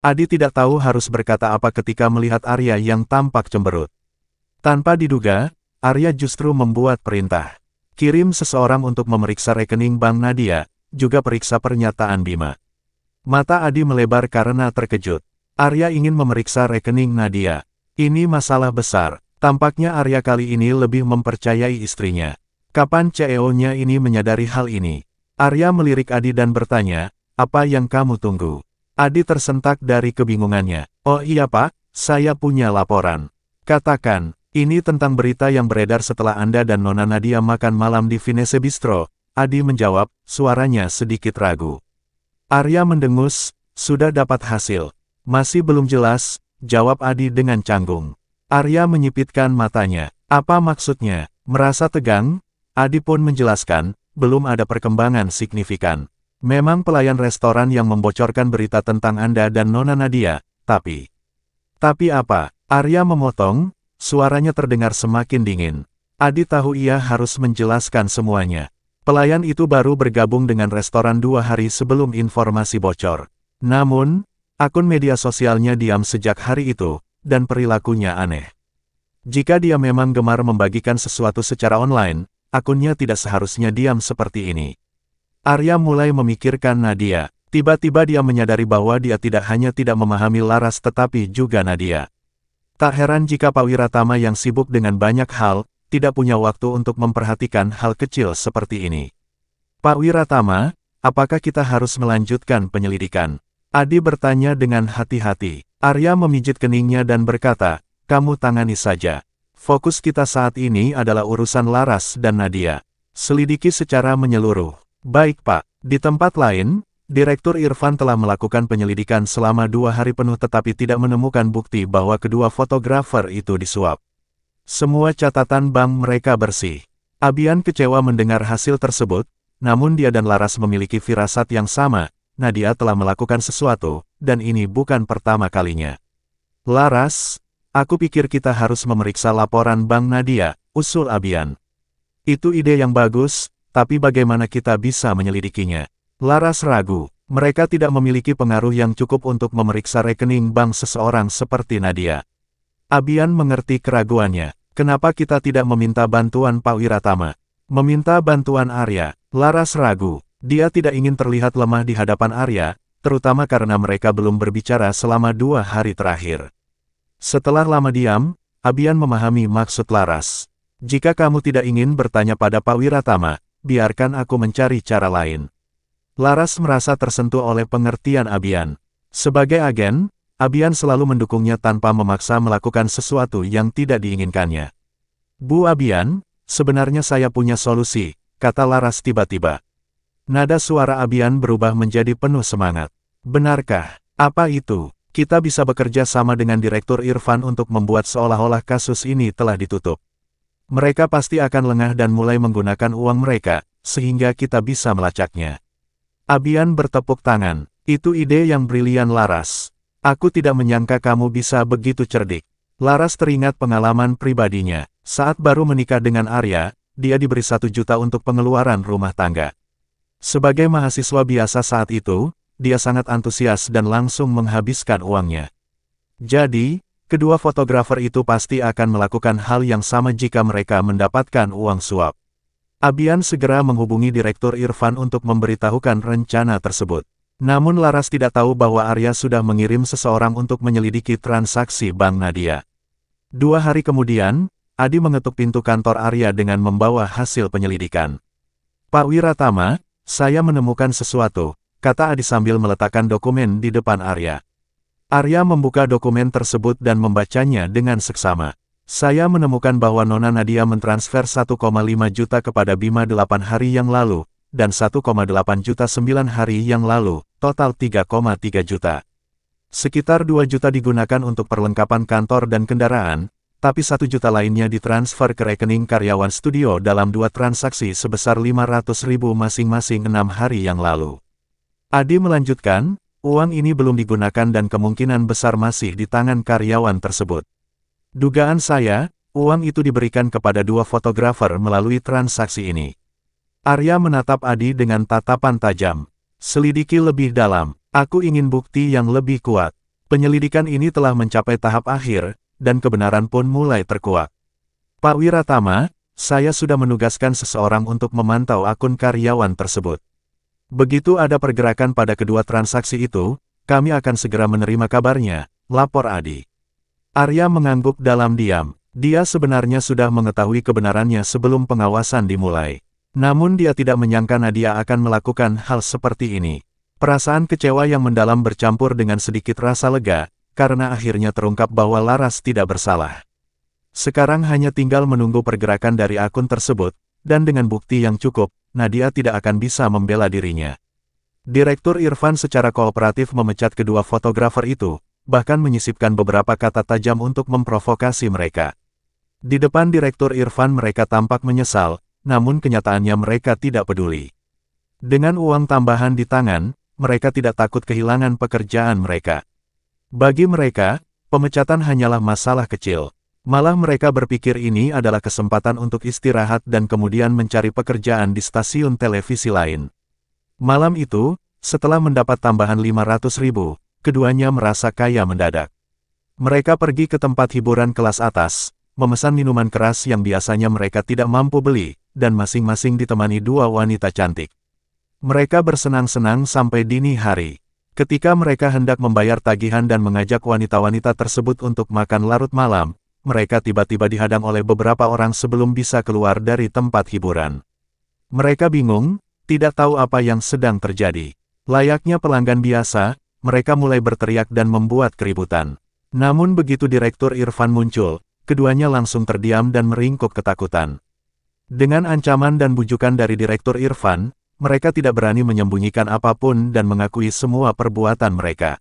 Adi tidak tahu harus berkata apa ketika melihat Arya yang tampak cemberut. Tanpa diduga, Arya justru membuat perintah. Kirim seseorang untuk memeriksa rekening Bank Nadia, juga periksa pernyataan Bima. Mata Adi melebar karena terkejut. Arya ingin memeriksa rekening Nadia. Ini masalah besar. Tampaknya Arya kali ini lebih mempercayai istrinya. Kapan CEO-nya ini menyadari hal ini? Arya melirik Adi dan bertanya, apa yang kamu tunggu? Adi tersentak dari kebingungannya. Oh iya Pak, saya punya laporan. Katakan, ini tentang berita yang beredar setelah Anda dan Nona Nadia makan malam di Vinese Bistro. Adi menjawab, suaranya sedikit ragu. Arya mendengus, sudah dapat hasil. Masih belum jelas, jawab Adi dengan canggung. Arya menyipitkan matanya. Apa maksudnya? Merasa tegang? Adi pun menjelaskan, belum ada perkembangan signifikan. Memang pelayan restoran yang membocorkan berita tentang Anda dan Nona Nadia, tapi apa? Arya memotong, suaranya terdengar semakin dingin. Adi tahu ia harus menjelaskan semuanya. Pelayan itu baru bergabung dengan restoran 2 hari sebelum informasi bocor. Namun, akun media sosialnya diam sejak hari itu, dan perilakunya aneh. Jika dia memang gemar membagikan sesuatu secara online, akunnya tidak seharusnya diam seperti ini. Arya mulai memikirkan Nadia. Tiba-tiba dia menyadari bahwa dia tidak hanya tidak memahami Laras tetapi juga Nadia. Tak heran jika Pak Wiratama yang sibuk dengan banyak hal, tidak punya waktu untuk memperhatikan hal kecil seperti ini. Pak Wiratama, apakah kita harus melanjutkan penyelidikan? Adi bertanya dengan hati-hati. Arya memijit keningnya dan berkata, kamu tangani saja. Fokus kita saat ini adalah urusan Laras dan Nadia. Selidiki secara menyeluruh. Baik Pak, di tempat lain, Direktur Irfan telah melakukan penyelidikan selama 2 hari penuh tetapi tidak menemukan bukti bahwa kedua fotografer itu disuap. Semua catatan bank mereka bersih. Abian kecewa mendengar hasil tersebut, namun dia dan Laras memiliki firasat yang sama. Nadia telah melakukan sesuatu, dan ini bukan pertama kalinya. Laras, aku pikir kita harus memeriksa laporan Bank Nadia, usul Abian. Itu ide yang bagus, tapi bagaimana kita bisa menyelidikinya? Laras ragu, mereka tidak memiliki pengaruh yang cukup untuk memeriksa rekening bank seseorang seperti Nadia. Abian mengerti keraguannya. Kenapa kita tidak meminta bantuan Pak Wiratama? Meminta bantuan Arya, Laras ragu. Dia tidak ingin terlihat lemah di hadapan Arya, terutama karena mereka belum berbicara selama 2 hari terakhir. Setelah lama diam, Abian memahami maksud Laras. Jika kamu tidak ingin bertanya pada Pak Wiratama, biarkan aku mencari cara lain. Laras merasa tersentuh oleh pengertian Abian. Sebagai agen, Abian selalu mendukungnya tanpa memaksa melakukan sesuatu yang tidak diinginkannya. Bu Abian, sebenarnya saya punya solusi, kata Laras tiba-tiba. Nada suara Abian berubah menjadi penuh semangat. Benarkah? Apa itu? Kita bisa bekerja sama dengan Direktur Irfan untuk membuat seolah-olah kasus ini telah ditutup. Mereka pasti akan lengah dan mulai menggunakan uang mereka, sehingga kita bisa melacaknya. Abian bertepuk tangan. Itu ide yang brilian Laras. Aku tidak menyangka kamu bisa begitu cerdik. Laras teringat pengalaman pribadinya. Saat baru menikah dengan Arya, dia diberi 1 juta untuk pengeluaran rumah tangga. Sebagai mahasiswa biasa saat itu, dia sangat antusias dan langsung menghabiskan uangnya. Jadi, kedua fotografer itu pasti akan melakukan hal yang sama jika mereka mendapatkan uang suap. Abian segera menghubungi Direktur Irfan untuk memberitahukan rencana tersebut. Namun Laras tidak tahu bahwa Arya sudah mengirim seseorang untuk menyelidiki transaksi Bank Nadia. 2 hari kemudian, Adi mengetuk pintu kantor Arya dengan membawa hasil penyelidikan. Pak Wiratama, saya menemukan sesuatu, kata Adi sambil meletakkan dokumen di depan Arya. Arya membuka dokumen tersebut dan membacanya dengan seksama. Saya menemukan bahwa Nona Nadia mentransfer 1,5 juta kepada Bima 8 hari yang lalu, dan 1,8 juta 9 hari yang lalu, total 3,3 juta. Sekitar 2 juta digunakan untuk perlengkapan kantor dan kendaraan, tapi 1 juta lainnya ditransfer ke rekening karyawan studio dalam 2 transaksi sebesar 500.000 masing-masing 6 hari yang lalu. Adi melanjutkan, uang ini belum digunakan dan kemungkinan besar masih di tangan karyawan tersebut. Dugaan saya, uang itu diberikan kepada 2 fotografer melalui transaksi ini. Arya menatap Adi dengan tatapan tajam. Selidiki lebih dalam, aku ingin bukti yang lebih kuat. Penyelidikan ini telah mencapai tahap akhir, dan kebenaran pun mulai terkuak. Pak Wiratama, saya sudah menugaskan seseorang untuk memantau akun karyawan tersebut. Begitu ada pergerakan pada kedua transaksi itu, kami akan segera menerima kabarnya, lapor Adi. Arya mengangguk dalam diam. Dia sebenarnya sudah mengetahui kebenarannya sebelum pengawasan dimulai. Namun dia tidak menyangka Nadia akan melakukan hal seperti ini. Perasaan kecewa yang mendalam bercampur dengan sedikit rasa lega, karena akhirnya terungkap bahwa Laras tidak bersalah. Sekarang hanya tinggal menunggu pergerakan dari akun tersebut, dan dengan bukti yang cukup, Nadia tidak akan bisa membela dirinya. Direktur Irfan secara kooperatif memecat kedua fotografer itu, bahkan menyisipkan beberapa kata tajam untuk memprovokasi mereka. Di depan Direktur Irfan mereka tampak menyesal, namun kenyataannya mereka tidak peduli. Dengan uang tambahan di tangan, mereka tidak takut kehilangan pekerjaan mereka. Bagi mereka, pemecatan hanyalah masalah kecil. Malah mereka berpikir ini adalah kesempatan untuk istirahat dan kemudian mencari pekerjaan di stasiun televisi lain. Malam itu, setelah mendapat tambahan 500.000, keduanya merasa kaya mendadak. Mereka pergi ke tempat hiburan kelas atas, memesan minuman keras yang biasanya mereka tidak mampu beli, dan masing-masing ditemani dua wanita cantik. Mereka bersenang-senang sampai dini hari. Ketika mereka hendak membayar tagihan dan mengajak wanita-wanita tersebut untuk makan larut malam, mereka tiba-tiba dihadang oleh beberapa orang sebelum bisa keluar dari tempat hiburan. Mereka bingung, tidak tahu apa yang sedang terjadi. Layaknya pelanggan biasa, mereka mulai berteriak dan membuat keributan. Namun begitu Direktur Irfan muncul, keduanya langsung terdiam dan meringkuk ketakutan. Dengan ancaman dan bujukan dari Direktur Irfan, mereka tidak berani menyembunyikan apapun dan mengakui semua perbuatan mereka.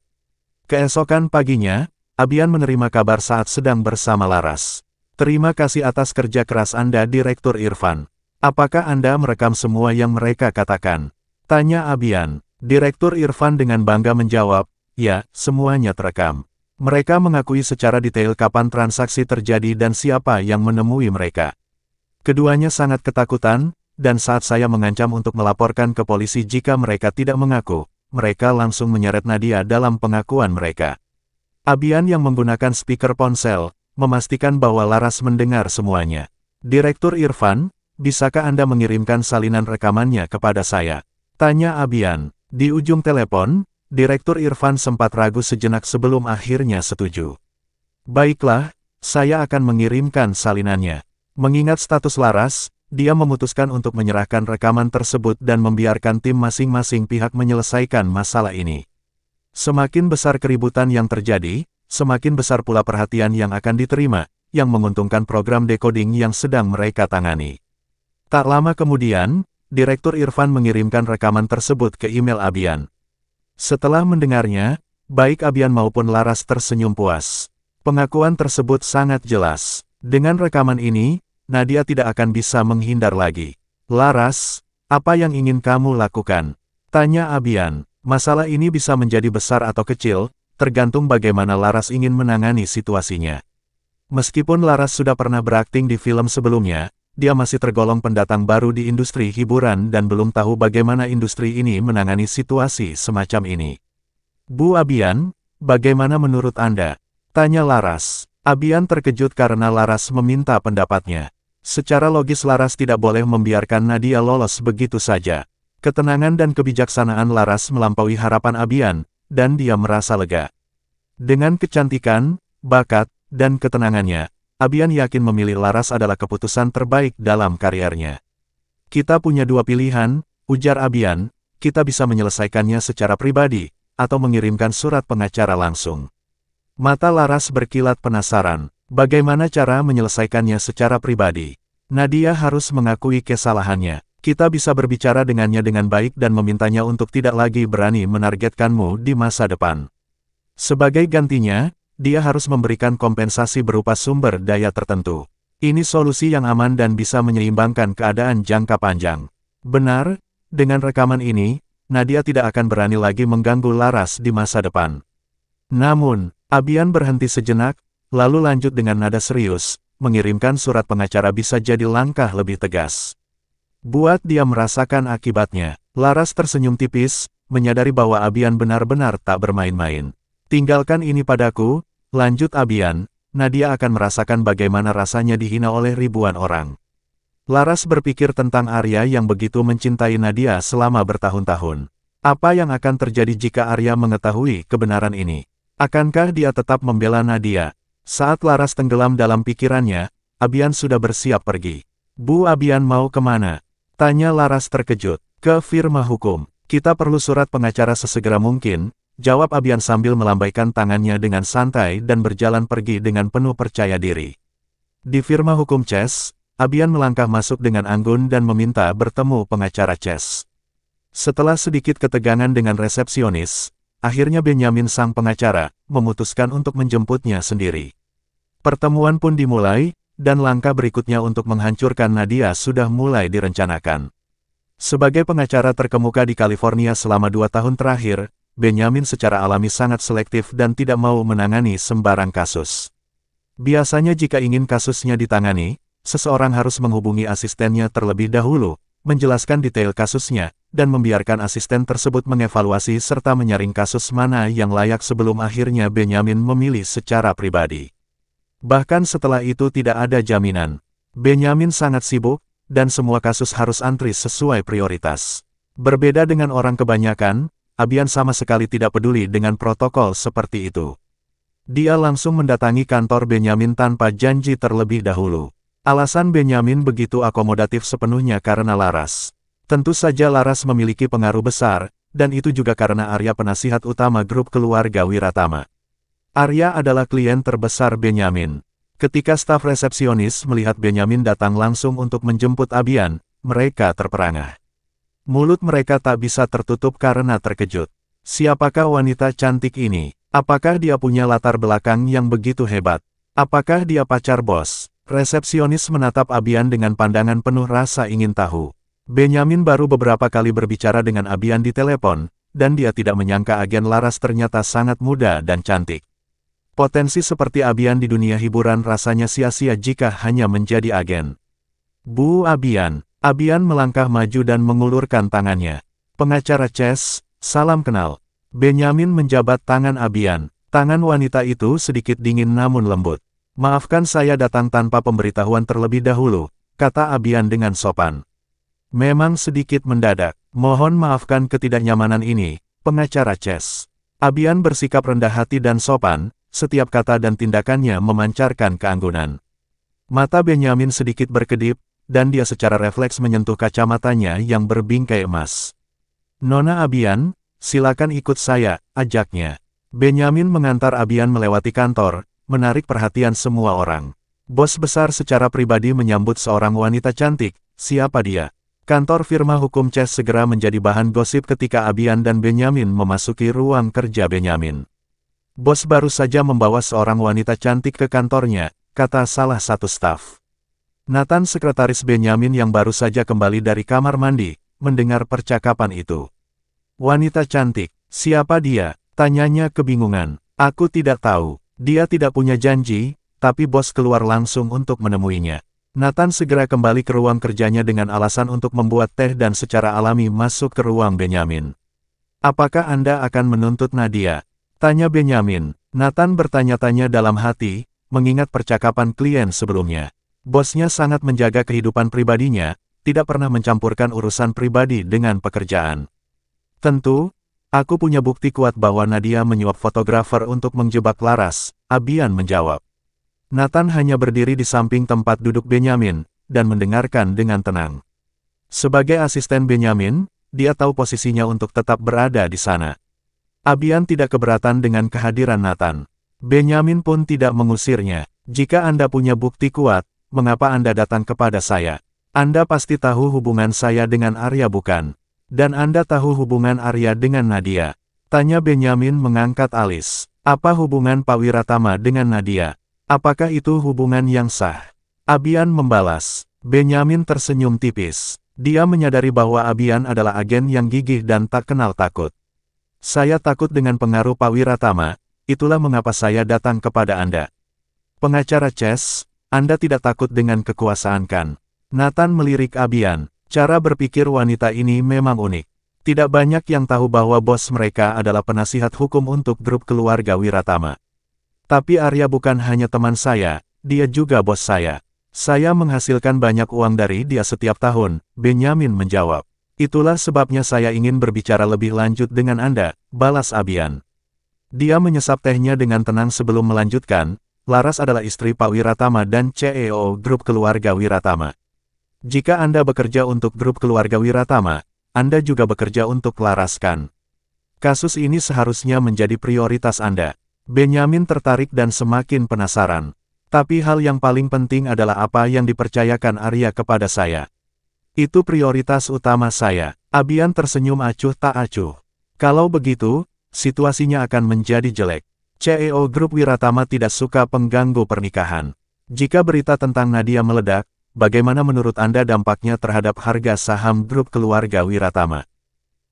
Keesokan paginya, Abian menerima kabar saat sedang bersama Laras. Terima kasih atas kerja keras Anda Direktur Irfan. Apakah Anda merekam semua yang mereka katakan? Tanya Abian. Direktur Irfan dengan bangga menjawab, ya, semuanya terekam. Mereka mengakui secara detail kapan transaksi terjadi dan siapa yang menemui mereka. Keduanya sangat ketakutan, dan saat saya mengancam untuk melaporkan ke polisi jika mereka tidak mengaku, mereka langsung menyeret Nadia dalam pengakuan mereka. Abian yang menggunakan speaker ponsel, memastikan bahwa Laras mendengar semuanya. Direktur Irfan, bisakah Anda mengirimkan salinan rekamannya kepada saya? Tanya Abian. Di ujung telepon, Direktur Irfan sempat ragu sejenak sebelum akhirnya setuju. Baiklah, saya akan mengirimkan salinannya. Mengingat status Laras, dia memutuskan untuk menyerahkan rekaman tersebut dan membiarkan tim masing-masing pihak menyelesaikan masalah ini. Semakin besar keributan yang terjadi, semakin besar pula perhatian yang akan diterima, yang menguntungkan program decoding yang sedang mereka tangani. Tak lama kemudian, Direktur Irfan mengirimkan rekaman tersebut ke email Abian. Setelah mendengarnya, baik Abian maupun Laras tersenyum puas. Pengakuan tersebut sangat jelas. Dengan rekaman ini, Nadia tidak akan bisa menghindar lagi. Laras, apa yang ingin kamu lakukan? Tanya Abian. Masalah ini bisa menjadi besar atau kecil, tergantung bagaimana Laras ingin menangani situasinya. Meskipun Laras sudah pernah berakting di film sebelumnya, dia masih tergolong pendatang baru di industri hiburan dan belum tahu bagaimana industri ini menangani situasi semacam ini. Bu Abian, bagaimana menurut Anda? Tanya Laras. Abian terkejut karena Laras meminta pendapatnya. Secara logis Laras tidak boleh membiarkan Nadia lolos begitu saja. Ketenangan dan kebijaksanaan Laras melampaui harapan Abian, dan dia merasa lega. Dengan kecantikan, bakat, dan ketenangannya, Abian yakin memilih Laras adalah keputusan terbaik dalam karirnya. Kita punya dua pilihan, ujar Abian, kita bisa menyelesaikannya secara pribadi, atau mengirimkan surat pengacara langsung. Mata Laras berkilat penasaran. Bagaimana cara menyelesaikannya secara pribadi? Nadia harus mengakui kesalahannya. Kita bisa berbicara dengannya dengan baik dan memintanya untuk tidak lagi berani menargetkanmu di masa depan. Sebagai gantinya, dia harus memberikan kompensasi berupa sumber daya tertentu. Ini solusi yang aman dan bisa menyeimbangkan keadaan jangka panjang. Benar, dengan rekaman ini, Nadia tidak akan berani lagi mengganggu Laras di masa depan. Namun, Abian berhenti sejenak, lalu lanjut dengan nada serius, mengirimkan surat pengacara bisa jadi langkah lebih tegas. Buat dia merasakan akibatnya, Laras tersenyum tipis, menyadari bahwa Abian benar-benar tak bermain-main. Tinggalkan ini padaku, lanjut Abian, Nadia akan merasakan bagaimana rasanya dihina oleh ribuan orang. Laras berpikir tentang Arya yang begitu mencintai Nadia selama bertahun-tahun. Apa yang akan terjadi jika Arya mengetahui kebenaran ini? Akankah dia tetap membela Nadia? Saat Laras tenggelam dalam pikirannya, Abian sudah bersiap pergi. Bu Abian mau kemana? Tanya Laras terkejut. Ke firma hukum. Kita perlu surat pengacara sesegera mungkin, jawab Abian sambil melambaikan tangannya dengan santai dan berjalan pergi dengan penuh percaya diri. Di firma hukum Chess, Abian melangkah masuk dengan anggun dan meminta bertemu pengacara Chess. Setelah sedikit ketegangan dengan resepsionis, akhirnya Benyamin sang pengacara memutuskan untuk menjemputnya sendiri. Pertemuan pun dimulai, dan langkah berikutnya untuk menghancurkan Nadia sudah mulai direncanakan. Sebagai pengacara terkemuka di California selama 2 tahun terakhir, Benyamin secara alami sangat selektif dan tidak mau menangani sembarang kasus. Biasanya jika ingin kasusnya ditangani, seseorang harus menghubungi asistennya terlebih dahulu, menjelaskan detail kasusnya, dan membiarkan asisten tersebut mengevaluasi serta menyaring kasus mana yang layak sebelum akhirnya Benyamin memilih secara pribadi. Bahkan setelah itu tidak ada jaminan. Benyamin sangat sibuk, dan semua kasus harus antri sesuai prioritas. Berbeda dengan orang kebanyakan, Abian sama sekali tidak peduli dengan protokol seperti itu. Dia langsung mendatangi kantor Benyamin tanpa janji terlebih dahulu. Alasan Benyamin begitu akomodatif sepenuhnya karena Laras. Tentu saja Laras memiliki pengaruh besar, dan itu juga karena Arya penasihat utama grup keluarga Wiratama. Arya adalah klien terbesar Benyamin. Ketika staf resepsionis melihat Benyamin datang langsung untuk menjemput Abian, mereka terperangah. Mulut mereka tak bisa tertutup karena terkejut. Siapakah wanita cantik ini? Apakah dia punya latar belakang yang begitu hebat? Apakah dia pacar bos? Resepsionis menatap Abian dengan pandangan penuh rasa ingin tahu. Benyamin baru beberapa kali berbicara dengan Abian di telepon, dan dia tidak menyangka agen Laras ternyata sangat muda dan cantik. Potensi seperti Abian di dunia hiburan rasanya sia-sia jika hanya menjadi agen. Bu Abian. Abian melangkah maju dan mengulurkan tangannya. Pengacara Chess, salam kenal. Benyamin menjabat tangan Abian. Tangan wanita itu sedikit dingin namun lembut. Maafkan saya datang tanpa pemberitahuan terlebih dahulu, kata Abian dengan sopan. Memang sedikit mendadak. Mohon maafkan ketidaknyamanan ini, pengacara Chess. Abian bersikap rendah hati dan sopan. Setiap kata dan tindakannya memancarkan keanggunan. Mata Benyamin sedikit berkedip, dan dia secara refleks menyentuh kacamatanya yang berbingkai emas. Nona Abian, silakan ikut saya, ajaknya. Benyamin mengantar Abian melewati kantor, menarik perhatian semua orang. Bos besar secara pribadi menyambut seorang wanita cantik, siapa dia? Kantor firma hukum Chess segera menjadi bahan gosip ketika Abian dan Benyamin memasuki ruang kerja Benyamin. Bos baru saja membawa seorang wanita cantik ke kantornya, kata salah satu staf. Nathan sekretaris Benyamin yang baru saja kembali dari kamar mandi, mendengar percakapan itu. Wanita cantik, siapa dia? Tanyanya kebingungan. Aku tidak tahu. Dia tidak punya janji, tapi bos keluar langsung untuk menemuinya. Nathan segera kembali ke ruang kerjanya dengan alasan untuk membuat teh dan secara alami masuk ke ruang Benyamin. Apakah Anda akan menuntut Nadia? Tanya Benyamin. Nathan bertanya-tanya dalam hati, mengingat percakapan klien sebelumnya. Bosnya sangat menjaga kehidupan pribadinya, tidak pernah mencampurkan urusan pribadi dengan pekerjaan. Tentu, aku punya bukti kuat bahwa Nadia menyuap fotografer untuk menjebak Laras, Abian menjawab. Nathan hanya berdiri di samping tempat duduk Benyamin, dan mendengarkan dengan tenang. Sebagai asisten Benyamin, dia tahu posisinya untuk tetap berada di sana. Abian tidak keberatan dengan kehadiran Nathan. Benyamin pun tidak mengusirnya. Jika Anda punya bukti kuat, mengapa Anda datang kepada saya? Anda pasti tahu hubungan saya dengan Arya bukan? Dan Anda tahu hubungan Arya dengan Nadia? Tanya Benyamin mengangkat alis. Apa hubungan Pak Wiratama dengan Nadia? Apakah itu hubungan yang sah? Abian membalas. Benyamin tersenyum tipis. Dia menyadari bahwa Abian adalah agen yang gigih dan tak kenal takut. Saya takut dengan pengaruh Pak Wiratama, itulah mengapa saya datang kepada Anda. Pengacara Chess, Anda tidak takut dengan kekuasaan kan? Nathan melirik Abian. Cara berpikir wanita ini memang unik. Tidak banyak yang tahu bahwa bos mereka adalah penasihat hukum untuk grup keluarga Wiratama. Tapi Arya bukan hanya teman saya, dia juga bos saya. Saya menghasilkan banyak uang dari dia setiap tahun, Benyamin menjawab. Itulah sebabnya saya ingin berbicara lebih lanjut dengan Anda, balas Abian. Dia menyesap tehnya dengan tenang sebelum melanjutkan, Laras adalah istri Pak Wiratama dan CEO grup keluarga Wiratama. Jika Anda bekerja untuk grup keluarga Wiratama, Anda juga bekerja untuk Laras kan? Kasus ini seharusnya menjadi prioritas Anda. Benyamin tertarik dan semakin penasaran. Tapi hal yang paling penting adalah apa yang dipercayakan Arya kepada saya. Itu prioritas utama saya. Abian tersenyum acuh tak acuh. Kalau begitu, situasinya akan menjadi jelek. CEO Grup Wiratama tidak suka pengganggu pernikahan. Jika berita tentang Nadia meledak, bagaimana menurut Anda dampaknya terhadap harga saham grup keluarga Wiratama?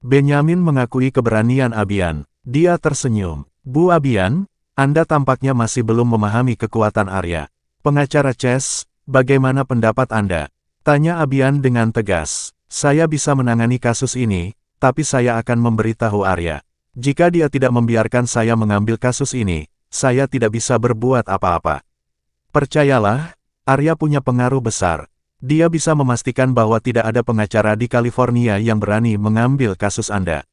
Benyamin mengakui keberanian Abian. Dia tersenyum. Bu Abian, Anda tampaknya masih belum memahami kekuatan Arya. Pengacara Chess, bagaimana pendapat Anda? Tanya Abian dengan tegas. Saya bisa menangani kasus ini, tapi saya akan memberitahu Arya. Jika dia tidak membiarkan saya mengambil kasus ini, saya tidak bisa berbuat apa-apa. Percayalah, Arya punya pengaruh besar. Dia bisa memastikan bahwa tidak ada pengacara di California yang berani mengambil kasus Anda.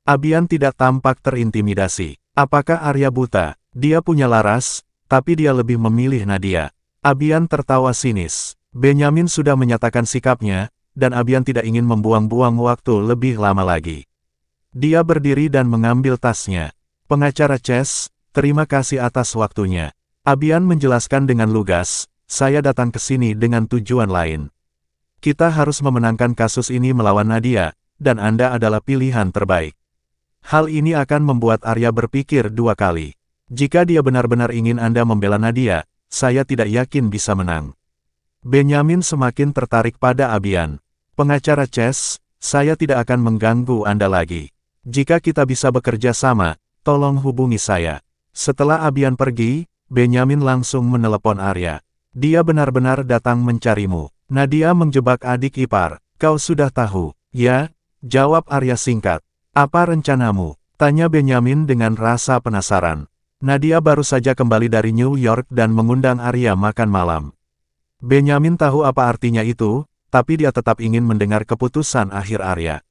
Abian tidak tampak terintimidasi. Apakah Arya buta? Dia punya Laras, tapi dia lebih memilih Nadia. Abian tertawa sinis. Benyamin sudah menyatakan sikapnya, dan Abian tidak ingin membuang-buang waktu lebih lama lagi. Dia berdiri dan mengambil tasnya. Pengacara Chess, terima kasih atas waktunya. Abian menjelaskan dengan lugas, saya datang ke sini dengan tujuan lain. Kita harus memenangkan kasus ini melawan Nadia, dan Anda adalah pilihan terbaik. Hal ini akan membuat Arya berpikir dua kali. Jika dia benar-benar ingin Anda membela Nadia, saya tidak yakin bisa menang. Benyamin semakin tertarik pada Abian. Pengacara Chess, saya tidak akan mengganggu Anda lagi. Jika kita bisa bekerja sama, tolong hubungi saya. Setelah Abian pergi, Benyamin langsung menelepon Arya. Dia benar-benar datang mencarimu. Nadia menjebak adik ipar. Kau sudah tahu? Ya, jawab Arya singkat. Apa rencanamu? Tanya Benyamin dengan rasa penasaran. Nadia baru saja kembali dari New York dan mengundang Arya makan malam. Benyamin tahu apa artinya itu, tapi dia tetap ingin mendengar keputusan akhir Arya.